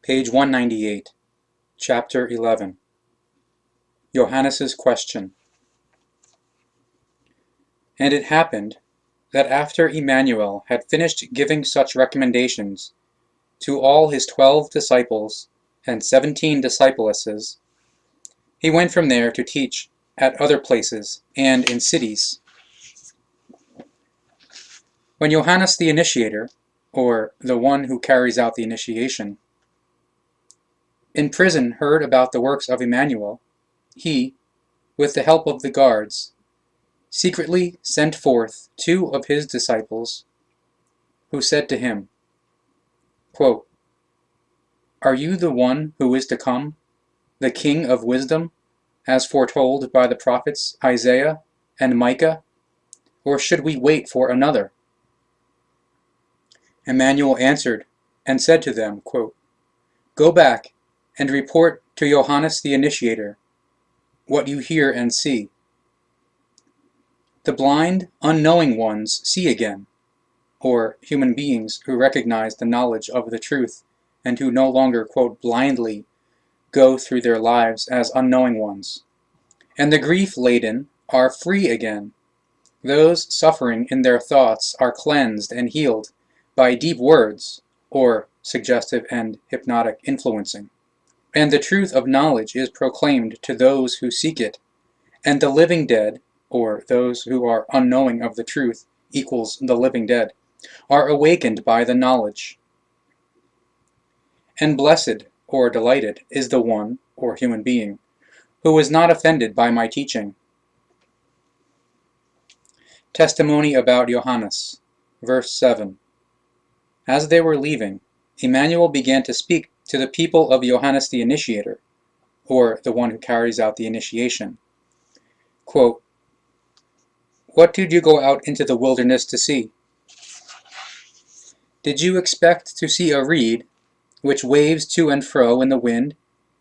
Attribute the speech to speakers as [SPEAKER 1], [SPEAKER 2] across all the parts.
[SPEAKER 1] Page 198, Chapter 11. Johannes's Question. And it happened that after Jmmanuel had finished giving such recommendations to all his 12 disciples and 17 disciplesses, he went from there to teach at other places and in cities. When Johannes the Initiator, or the one who carries out the initiation, in prison heard about the works of Jmmanuel, he, with the help of the guards, secretly sent forth 2 of his disciples, who said to him, quote, "Are you the one who is to come, the King of wisdom, as foretold by the prophets Isaiah and Micah, or should we wait for another?" Jmmanuel answered and said to them, quote, "Go back and report to Johannes the Initiator what you hear and see. The blind, unknowing ones see again," or human beings who recognize the knowledge of the truth and who no longer, quote, "blindly go through their lives as unknowing ones. And the grief-laden are free again. Those suffering in their thoughts are cleansed and healed by deep words, or suggestive and hypnotic influencing. And the truth of knowledge is proclaimed to those who seek it, and the living dead, or those who are unknowing of the truth equals the living dead, are awakened by the knowledge. And blessed, or delighted, is the one, or human being, who is not offended by my teaching." Testimony about Johannes, verse 7. As they were leaving, Jmmanuel began to speak to the people of Johannes the Initiator, or the one who carries out the initiation. Quote, "What did you go out into the wilderness to see? Did you expect to see a reed, which waves to and fro in the wind,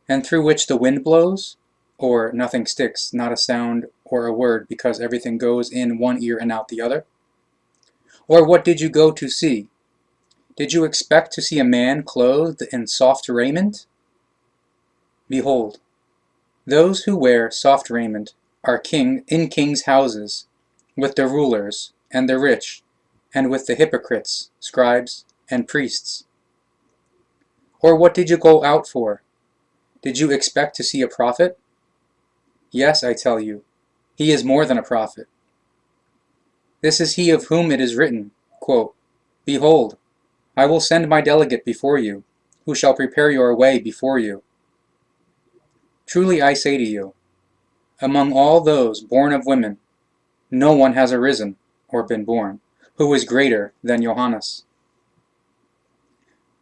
[SPEAKER 1] and through which the wind blows? Or nothing sticks, not a sound or a word, because everything goes in one ear and out the other? Or what did you go to see? Did you expect to see a man clothed in soft raiment? Behold, those who wear soft raiment are in kings' houses, with the rulers and the rich, and with the hypocrites, scribes, and priests. Or what did you go out for? Did you expect to see a prophet? Yes, I tell you, he is more than a prophet. This is he of whom it is written, quote, 'Behold, I will send my delegate before you, who shall prepare your way before you.' Truly I say to you, among all those born of women, no one has arisen, or been born, who is greater than Johannes.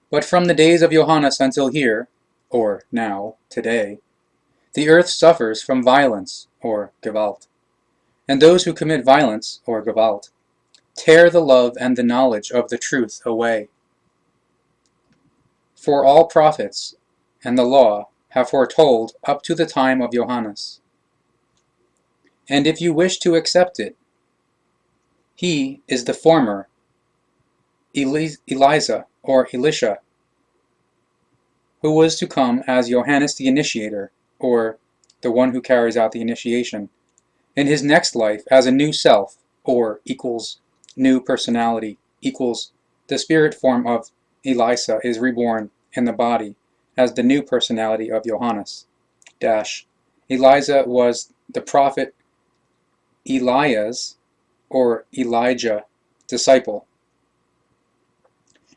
[SPEAKER 1] But from the days of Johannes until here, or now, today, the earth suffers from violence, or Gewalt, and those who commit violence, or Gewalt, tear the love and the knowledge of the truth away. For all prophets and the law have foretold up to the time of Johannes. And if you wish to accept it, he is the former Eliza or Elisha, who was to come as Johannes the Initiator, or the one who carries out the initiation, in his next life as a new self, or equals new personality, equals the spirit form of Eliza is reborn in the body as the new personality of Johannes. Eliza was the prophet Elias, or Elijah, disciple.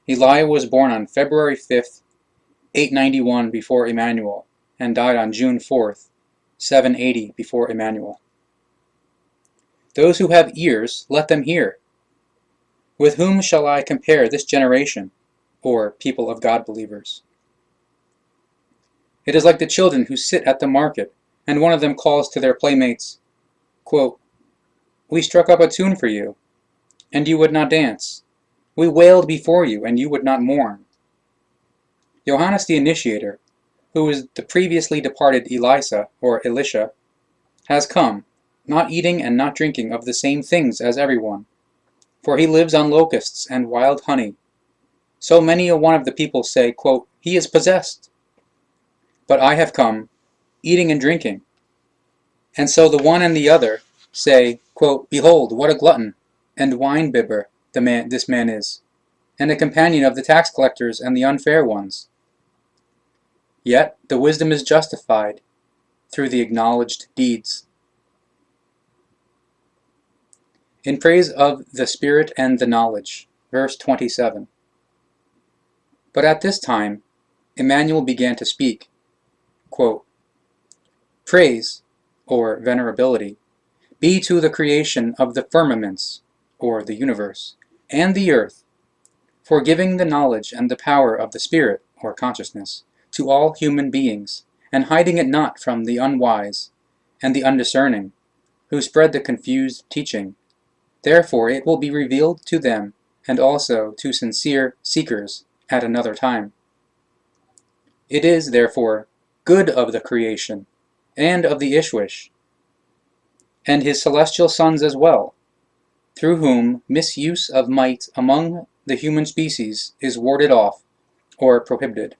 [SPEAKER 1] Eliah was born on February 5th, 891 before Jmmanuel, and died on June 4th, 780 before Jmmanuel. Those who have ears, let them hear. With whom shall I compare this generation, or people of God believers? It is like the children who sit at the market, and one of them calls to their playmates, quote, 'We struck up a tune for you, and you would not dance. We wailed before you, and you would not mourn.' Johannes the Initiator, who is the previously departed Eliza, or Elisha, has come, not eating and not drinking of the same things as everyone, for he lives on locusts and wild honey, So many a one of the people say, quote, "He is possessed." But I have come, eating and drinking. And so the one and the other say, quote, "Behold, what a glutton and wine-bibber this man is, and a companion of the tax collectors and the unfair ones." Yet the wisdom is justified through the acknowledged deeds. In praise of the Spirit and the knowledge, verse 27. But at this time, Emmanuel began to speak, quote, "Praise, or venerability, be to the creation of the firmaments, or the universe, and the earth, for giving the knowledge and the power of the Spirit, or consciousness, to all human beings, and hiding it not from the unwise and the undiscerning, who spread the confused teaching. Therefore it will be revealed to them, and also to sincere seekers at another time. It is, therefore, good of the creation, and of the Ishwish, and his celestial sons as well, through whom misuse of might among the human species is warded off, or prohibited,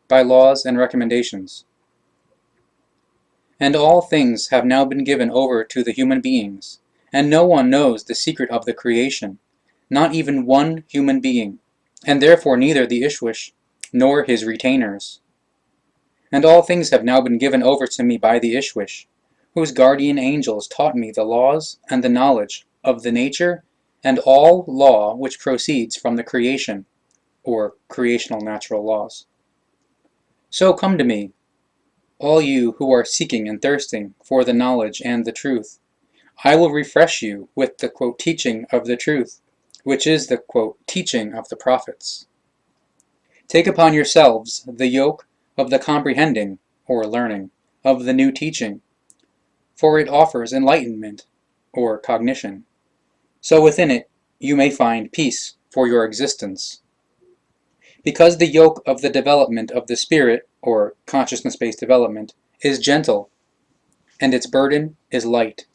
[SPEAKER 1] by laws and recommendations. And all things have now been given over to the human beings, and no one knows the secret of the creation, not even one human being, and therefore neither the Ishwish nor his retainers. And all things have now been given over to me by the Ishwish, whose guardian angels taught me the laws and the knowledge of the nature and all law which proceeds from the creation, or creational natural laws. So come to me, all you who are seeking and thirsting for the knowledge and the truth. I will refresh you with the quote, teaching of the truth, which is the quote, teaching of the prophets. Take upon yourselves the yoke of the comprehending, or learning, of the new teaching, for it offers enlightenment, or cognition. So within it you may find peace for your existence. Because the yoke of the development of the spirit, or consciousness-based development, is gentle, and its burden is light.